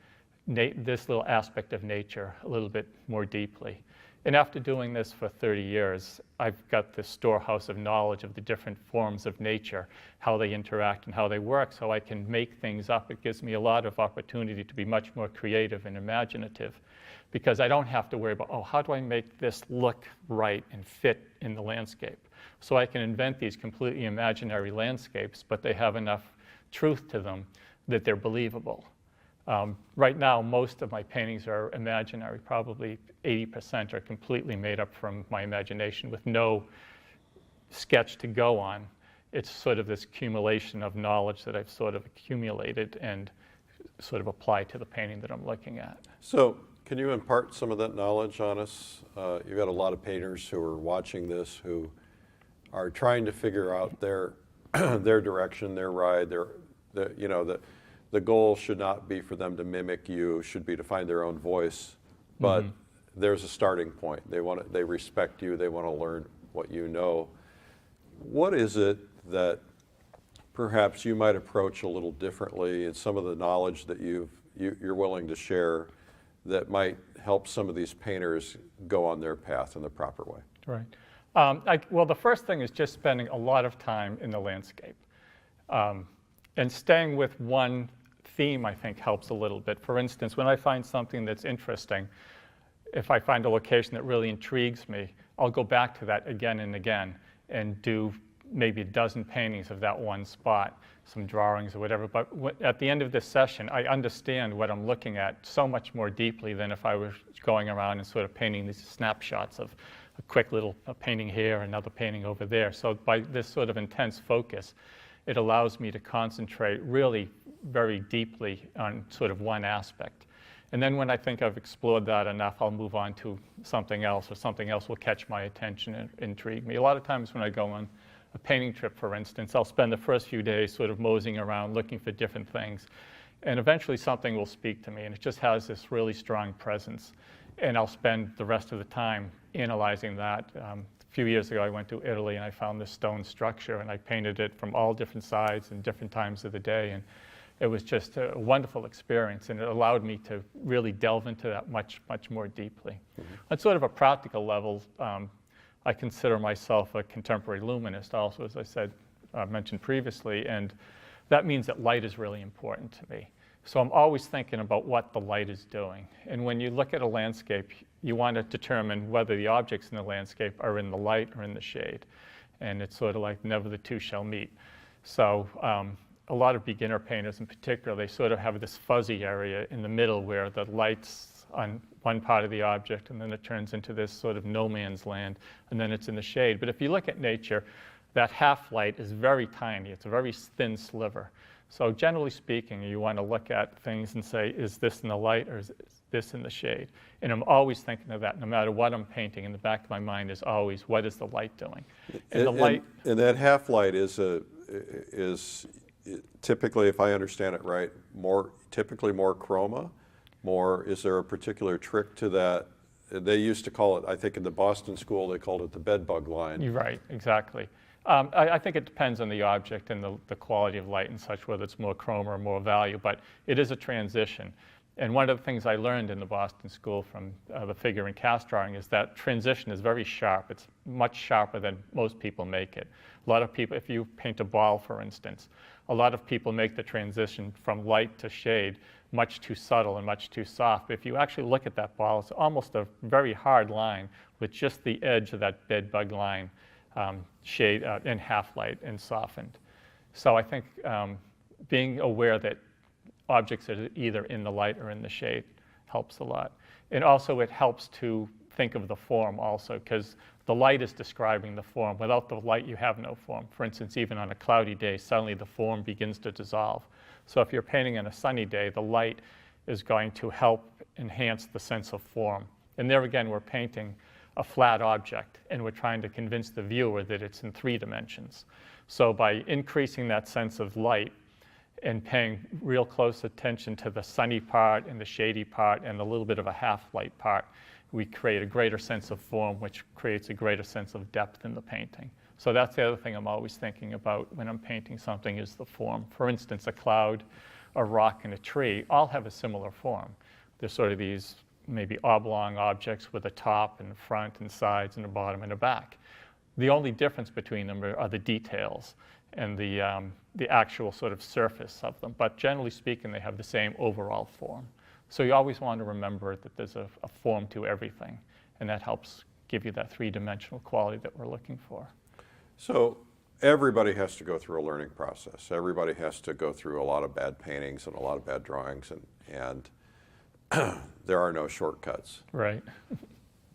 S3: this little aspect of nature a little bit more deeply. And after doing this for 30 years, I've got this storehouse of knowledge of the different forms of nature, how they interact and how they work, so I can make things up. It gives me a lot of opportunity to be much more creative and imaginative, because I don't have to worry about, oh, how do I make this look right and fit in the landscape? So I can invent these completely imaginary landscapes, but they have enough truth to them that they're believable. Right now, most of my paintings are imaginary. Probably 80% are completely made up from my imagination with no sketch to go on. It's sort of this accumulation of knowledge that I've sort of accumulated and sort of applied to the painting that I'm looking at.
S1: So can you impart some of that knowledge on us? You've got a lot of painters who are watching this who are trying to figure out their their direction, their ride, the goal should not be for them to mimic you, should be to find their own voice. But there's a starting point. They respect you, they want to learn what you know. What is it that perhaps you might approach a little differently in some of the knowledge that you're willing to share that might help some of these painters go on their path in the proper way?
S3: Right. Well, the first thing is just spending a lot of time in the landscape. And staying with one theme, I think, helps a little bit. For instance, when I find something that's interesting, if I find a location that really intrigues me, I'll go back to that again and again and do maybe a dozen paintings of that one spot, some drawings or whatever. But at the end of this session, I understand what I'm looking at so much more deeply than if I was going around and sort of painting these snapshots of a quick little painting here, another painting over there. So by this sort of intense focus, it allows me to concentrate really very deeply on sort of one aspect. And then when I think I've explored that enough, I'll move on to something else, or something else will catch my attention and intrigue me. A lot of times when I go on a painting trip, for instance, I'll spend the first few days sort of moseying around looking for different things. And eventually something will speak to me, and it just has this really strong presence. And I'll spend the rest of the time analyzing that. A few years ago, I went to Italy and I found this stone structure, and I painted it from all different sides and different times of the day. And it was just a wonderful experience, and it allowed me to really delve into that much, much more deeply. On sort of a practical level, I consider myself a contemporary luminist also, as I said, mentioned previously, and that means that light is really important to me. So I'm always thinking about what the light is doing. And when you look at a landscape, you want to determine whether the objects in the landscape are in the light or in the shade. And it's sort of like never the two shall meet. So a lot of beginner painters in particular, they sort of have this fuzzy area in the middle where the light's on one part of the object, and then it turns into this sort of no man's land, and then it's in the shade. But if you look at nature, that half light is very tiny. It's a very thin sliver. So generally speaking, you want to look at things and say, is this in the light or is this in the shade? And I'm always thinking of that. No matter what I'm painting, in the back of my mind is always, what is the light doing? And the light. And
S1: that half light is typically, if I understand it right, typically more chroma. Is there a particular trick to that? They used to call it, I think in the Boston school, they called it the bedbug line.
S3: You're right, exactly. I think it depends on the object and the quality of light and such, whether it's more chroma or more value, but it is a transition. And one of the things I learned in the Boston school from the figure and cast drawing is that transition is very sharp. It's much sharper than most people make it. A lot of people, if you paint a ball, for instance, a lot of people make the transition from light to shade much too subtle and much too soft. But if you actually look at that ball, it's almost a very hard line with just the edge of that bedbug line shade in half light and softened. So I think being aware that objects are either in the light or in the shade helps a lot. And also it helps to think of the form also, because the light is describing the form. Without the light, you have no form. For instance, even on a cloudy day, suddenly the form begins to dissolve. So if you're painting on a sunny day, the light is going to help enhance the sense of form. And there again, we're painting a flat object, and we're trying to convince the viewer that it's in 3 dimensions. So by increasing that sense of light and paying real close attention to the sunny part and the shady part and a little bit of a half-light part, we create a greater sense of form, which creates a greater sense of depth in the painting. So that's the other thing I'm always thinking about when I'm painting something is the form. For instance, a cloud, a rock, and a tree all have a similar form. They're sort of these maybe oblong objects with a top and a front and sides and a bottom and a back. The only difference between them are the details and the actual sort of surface of them. But generally speaking, they have the same overall form. So you always want to remember that there's a form to everything, and that helps give you that 3-dimensional quality that we're looking for.
S1: So everybody has to go through a learning process. Everybody has to go through a lot of bad paintings and a lot of bad drawings, and there are no shortcuts.
S3: Right.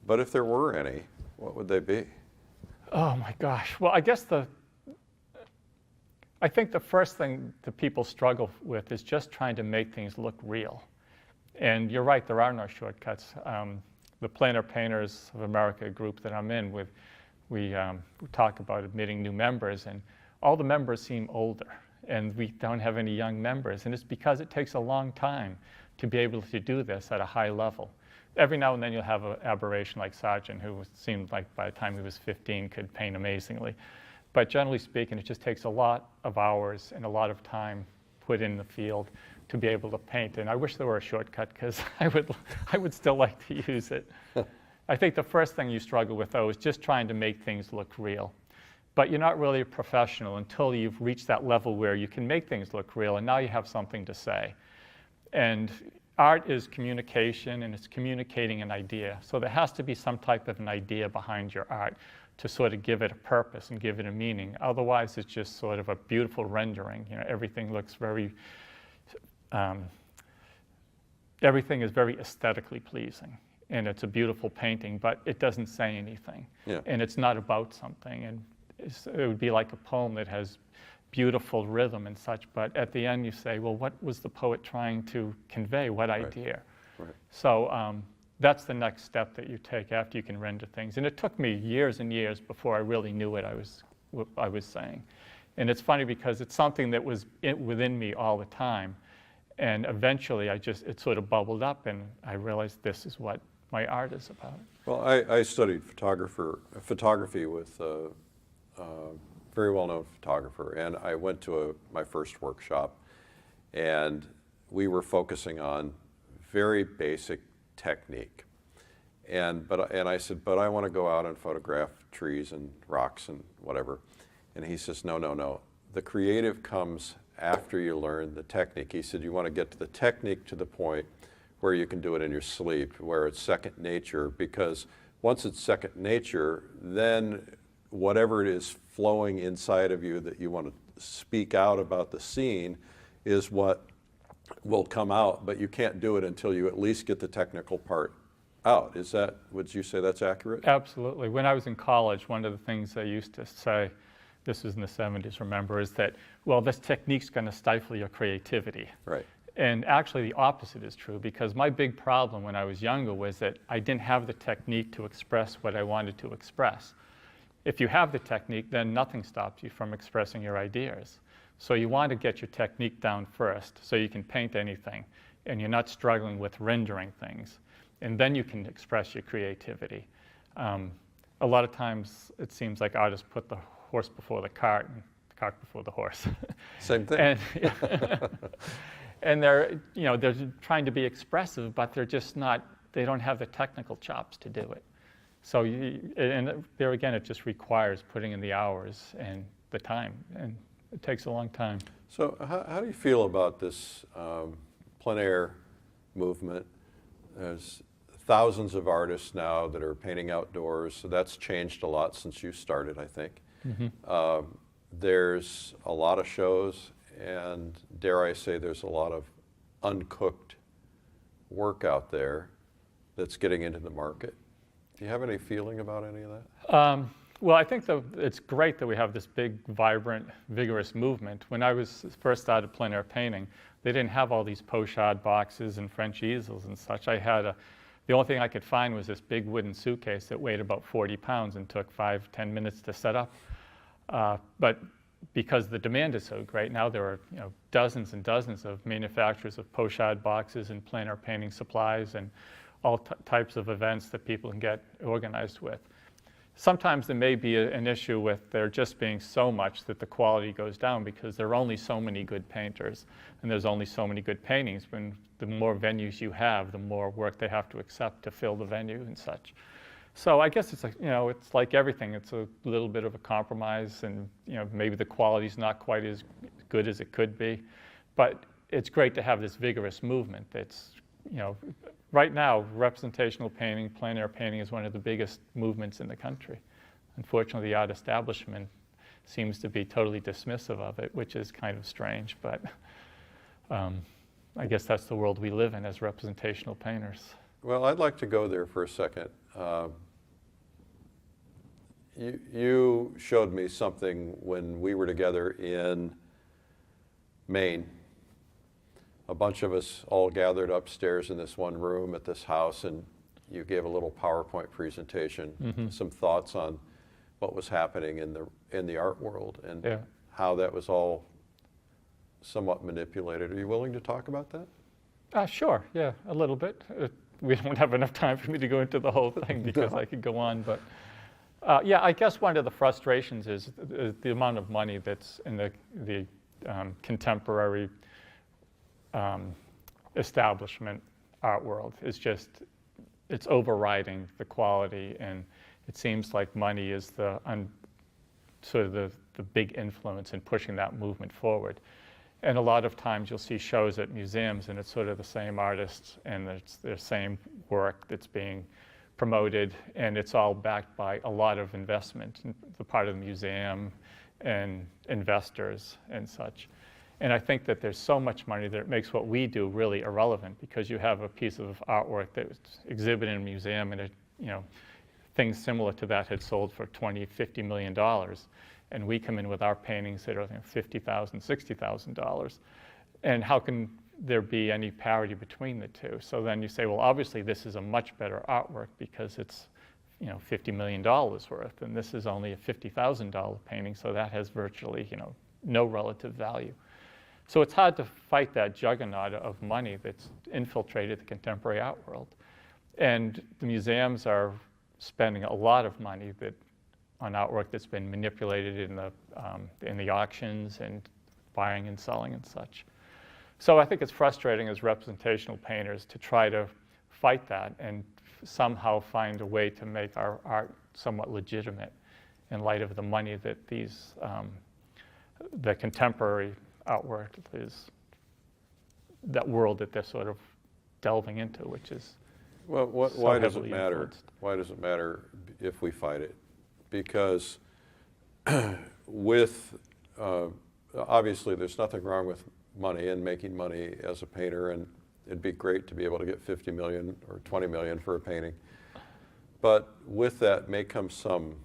S1: But if there were any, what would they be?
S3: Oh my gosh. Well, I think the first thing that people struggle with is just trying to make things look real. And you're right, there are no shortcuts. The Plein Air Painters of America group that I'm in with, we talk about admitting new members, and all the members seem older, and we don't have any young members. And it's because it takes a long time to be able to do this at a high level. Every now and then you'll have an aberration like Sargent, who seemed like by the time he was 15 could paint amazingly. But generally speaking, it just takes a lot of hours and a lot of time put in the field to be able to paint. And I wish there were a shortcut, because I would still like to use it. I think the first thing you struggle with, though, is just trying to make things look real. But you're not really a professional until you've reached that level where you can make things look real, and now you have something to say. And art is communication, and it's communicating an idea. So there has to be some type of an idea behind your art to sort of give it a purpose and give it a meaning. Otherwise, it's just sort of a beautiful rendering. You know, everything looks very, everything is very aesthetically pleasing. And it's a beautiful painting, but it doesn't say anything.
S1: Yeah.
S3: And it's not about something. And it would be like a poem that has beautiful rhythm and such, but at the end you say, well, what was the poet trying to convey? What idea?
S1: Right.
S3: So that's the next step that you take after you can render things. And it took me years and years before I really knew what I was saying. And it's funny because it's something that was within me all the time. And eventually it sort of bubbled up, and I realized this is what my art is about.
S1: Well, I studied photography with a very well-known photographer, and I went to my first workshop, and we were focusing on very basic technique. And I said, but I want to go out and photograph trees and rocks and whatever. And he says, no. The creative comes after you learn the technique. He said, you want to get to the technique to the point where you can do it in your sleep, where it's second nature, because once it's second nature, then whatever it is flowing inside of you that you want to speak out about the scene is what will come out, but you can't do it until you at least get the technical part out. Would you say that's accurate?
S3: Absolutely. When I was in college, one of the things they used to say, this was in the 70s, remember, is that, well, this technique's going to stifle your creativity.
S1: Right.
S3: And actually the opposite is true, because my big problem when I was younger was that I didn't have the technique to express what I wanted to express. If you have the technique, then nothing stops you from expressing your ideas. So you want to get your technique down first so you can paint anything, and you're not struggling with rendering things. And then you can express your creativity. A lot of times it seems like artists put the horse before the cart and the cart before the horse.
S1: Same thing.
S3: And they're trying to be expressive, but they're just not, they don't have the technical chops to do it. So, and there again, it just requires putting in the hours and the time, and it takes a long time.
S1: So how do you feel about this plein air movement? There's thousands of artists now that are painting outdoors, so that's changed a lot since you started, I think. Mm-hmm. There's a lot of shows, and dare I say there's a lot of uncooked work out there that's getting into the market. Do you have any feeling about any of that?
S3: Well, I think it's great that we have this big, vibrant, vigorous movement. When I first started plein air painting, they didn't have all these pochade boxes and French easels and such. The only thing I could find was this big wooden suitcase that weighed about 40 pounds and took 5-10 minutes to set up. But because the demand is so great, now there are dozens and dozens of manufacturers of pochade boxes and plein air painting supplies and all types of events that people can get organized with. Sometimes there may be an issue with there just being so much that the quality goes down because there are only so many good painters and there's only so many good paintings. When the more venues you have, the more work they have to accept to fill the venue and such. So I guess it's like, it's like everything. It's a little bit of a compromise, and maybe the quality's not quite as good as it could be, but it's great to have this vigorous movement that's, right now, representational painting, plein air painting is one of the biggest movements in the country. Unfortunately, the art establishment seems to be totally dismissive of it, which is kind of strange, but I guess that's the world we live in as representational painters.
S1: Well, I'd like to go there for a second. You showed me something when we were together in Maine. A bunch of us all gathered upstairs in this one room at this house, and you gave a little PowerPoint presentation, some thoughts on what was happening in the art world and how that was all somewhat manipulated. Are you willing to talk about that?
S3: Sure, yeah, a little bit. We don't have enough time for me to go into the whole thing because I could go on, but yeah, I guess one of the frustrations is the amount of money that's in the contemporary establishment art world is just, it's overriding the quality, and it seems like money is sort of the big influence in pushing that movement forward. And a lot of times you'll see shows at museums and it's sort of the same artists and it's the same work that's being promoted, and it's all backed by a lot of investment on the part of the museum and investors and such. And I think that there's so much money that it makes what we do really irrelevant, because you have a piece of artwork that's exhibited in a museum and things similar to that had sold for $20, $50 million. And we come in with our paintings that are $50,000, $60,000. And how can there be any parity between the two? So then you say, well, obviously this is a much better artwork because it's $50 million worth, and this is only a $50,000 painting, so that has virtually no relative value. So it's hard to fight that juggernaut of money that's infiltrated the contemporary art world. And the museums are spending a lot of money on artwork that's been manipulated in the auctions and buying and selling and such. So I think it's frustrating as representational painters to try to fight that and somehow find a way to make our art somewhat legitimate in light of the money that the contemporary artwork is, that world that they're sort of delving into, which is
S1: why does it matter?
S3: Influenced.
S1: Why does it matter if we fight it? Because obviously there's nothing wrong with money and making money as a painter, and it'd be great to be able to get 50 million or 20 million for a painting. But with that may come some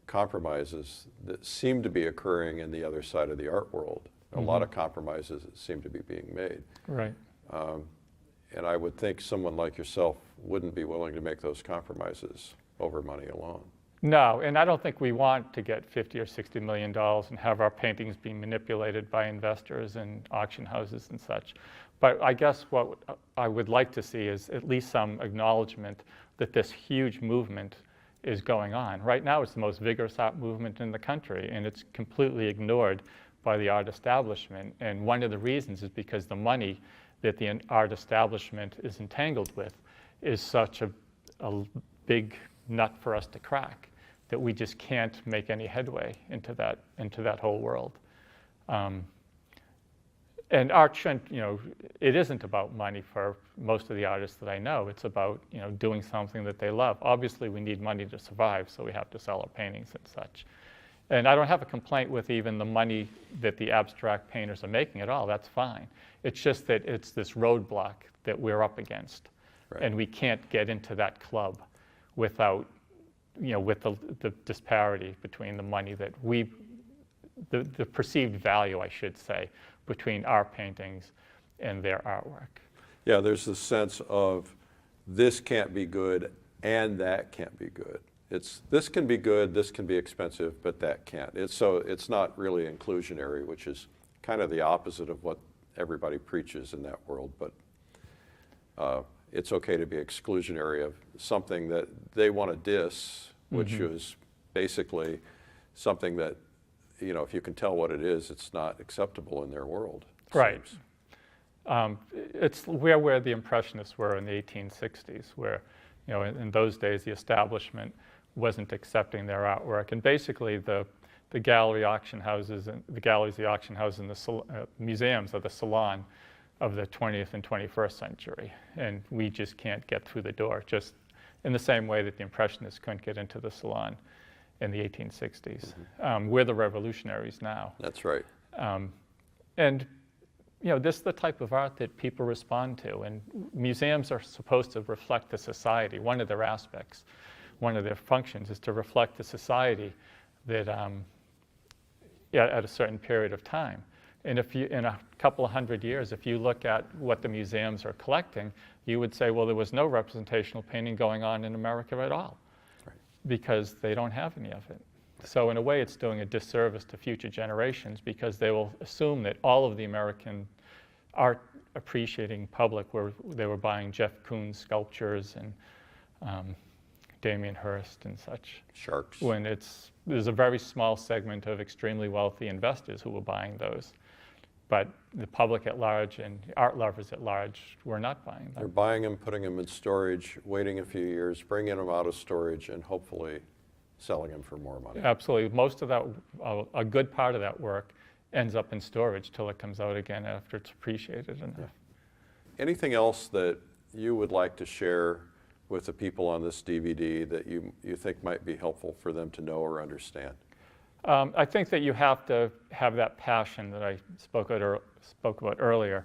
S1: compromises that seem to be occurring in the other side of the art world. A lot of compromises that seem to be being made.
S3: Right.
S1: And I would think someone like yourself wouldn't be willing to make those compromises over money alone.
S3: No, and I don't think we want to get $50 or $60 million and have our paintings being manipulated by investors and auction houses and such. But I guess what I would like to see is at least some acknowledgement that this huge movement is going on. Right now it's the most vigorous art movement in the country, and it's completely ignored by the art establishment. And one of the reasons is because the money that the art establishment is entangled with is such a big nut for us to crack that we just can't make any headway into that whole world. And art shouldn't, it isn't about money for most of the artists that I know. It's about doing something that they love. Obviously we need money to survive, so we have to sell our paintings and such. And I don't have a complaint with even the money that the abstract painters are making at all. That's fine. It's just that it's this roadblock that we're up against. Right. And we can't get into that club without, with the disparity between the money that the perceived value, I should say, between our paintings and their artwork.
S1: Yeah, there's this sense of this can't be good and that can't be good. This can be good, this can be expensive, but that can't. It's not really inclusionary, which is kind of the opposite of what everybody preaches in that world. But it's okay to be exclusionary of something that they want to diss, which is basically something that, if you can tell what it is, it's not acceptable in their world.
S3: Right. It's where the Impressionists were in the 1860s, where, in those days the establishment wasn't accepting their artwork, and basically the gallery auction houses and the galleries, the auction houses, and the museums are the salon of the 20th and 21st century, and we just can't get through the door, just in the same way that the Impressionists couldn't get into the salon in the 1860s. We're the revolutionaries now.
S1: That's right.
S3: And you know, this is the type of art that people respond to, and museums are supposed to reflect the society. One of their aspects, one of their functions is to reflect the society that at a certain period of time. And if you, in a couple of hundred years, if you look at what the museums are collecting, you would say, well, there was no representational painting going on in America at all,
S1: Right.
S3: because they don't have any of it. So in a way, it's doing a disservice to future generations, because they will assume that all of the American art appreciating public they were buying Jeff Koons sculptures and Damien Hirst and such.
S1: Sharks.
S3: When there's a very small segment of extremely wealthy investors who were buying those. But the public at large and art lovers at large were not buying them.
S1: They're buying them, putting them in storage, waiting a few years, bringing them out of storage, and hopefully selling them for more money.
S3: Absolutely. Most of that, a good part of that work ends up in storage till it comes out again after it's appreciated enough.
S1: Yeah. Anything else that you would like to share with the people on this DVD that you think might be helpful for them to know or understand?
S3: I think that you have to have that passion that I spoke about earlier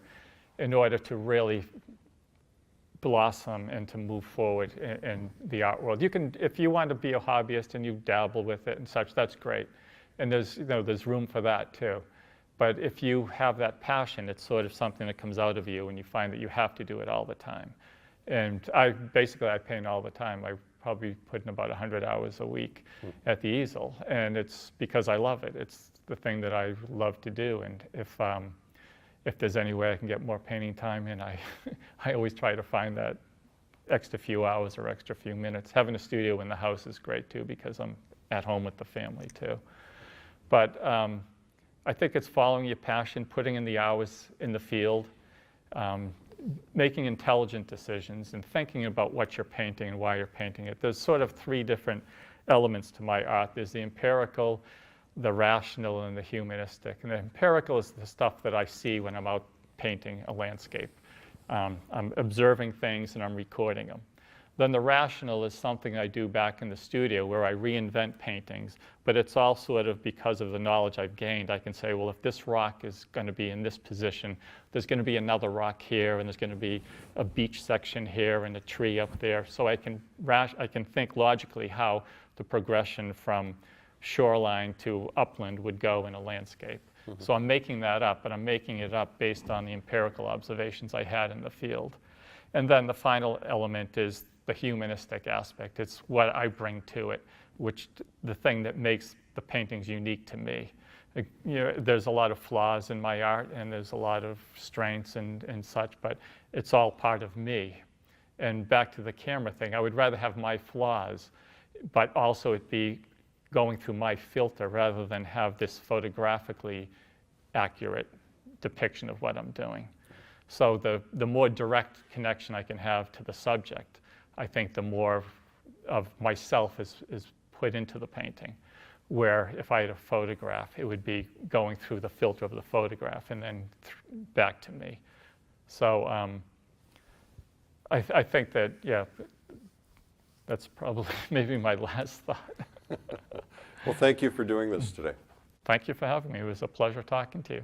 S3: in order to really blossom and to move forward in the art world. You can, if you want to be a hobbyist and you dabble with it and such, that's great. And there's room for that too. But if you have that passion, it's sort of something that comes out of you and you find that you have to do it all the time. And I paint all the time. I probably put in about 100 hours a week at the easel. And it's because I love it. It's the thing that I love to do. And if there's any way I can get more painting time in, I always try to find that extra few hours or extra few minutes. Having a studio in the house is great too, because I'm at home with the family too. But I think it's following your passion, putting in the hours in the field, making intelligent decisions and thinking about what you're painting and why you're painting it. There's sort of three different elements to my art. There's the empirical, the rational, and the humanistic. And the empirical is the stuff that I see when I'm out painting a landscape. I'm observing things and I'm recording them. Then the rational is something I do back in the studio where I reinvent paintings, but it's all sort of because of the knowledge I've gained. I can say, well, if this rock is going to be in this position, there's going to be another rock here, and there's going to be a beach section here and a tree up there. So I can think logically how the progression from shoreline to upland would go in a landscape. Mm-hmm. So I'm making that up, but I'm making it up based on the empirical observations I had in the field. And then the final element is the humanistic aspect. It's what I bring to it, the thing that makes the paintings unique to me. You know, there's a lot of flaws in my art, and there's a lot of strengths and such, but it's all part of me. And back to the camera thing, I would rather have my flaws, but also it be going through my filter rather than have this photographically accurate depiction of what I'm doing. So the more direct connection I can have to the subject, I think the more of myself is put into the painting. Where if I had a photograph, it would be going through the filter of the photograph and then back to me. So I think that, yeah, that's probably maybe my last thought.
S1: Well, thank you for doing this today.
S3: Thank you for having me. It was a pleasure talking to you.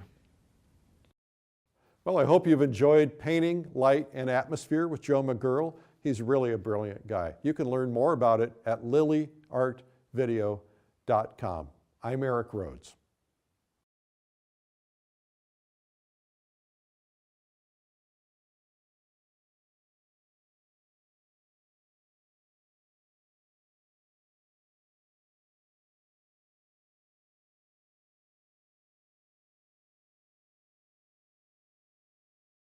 S1: Well, I hope you've enjoyed Painting, Light, and Atmosphere with Joe McGurl. He's really a brilliant guy. You can learn more about it at lilyartvideo.com. I'm Eric Rhodes.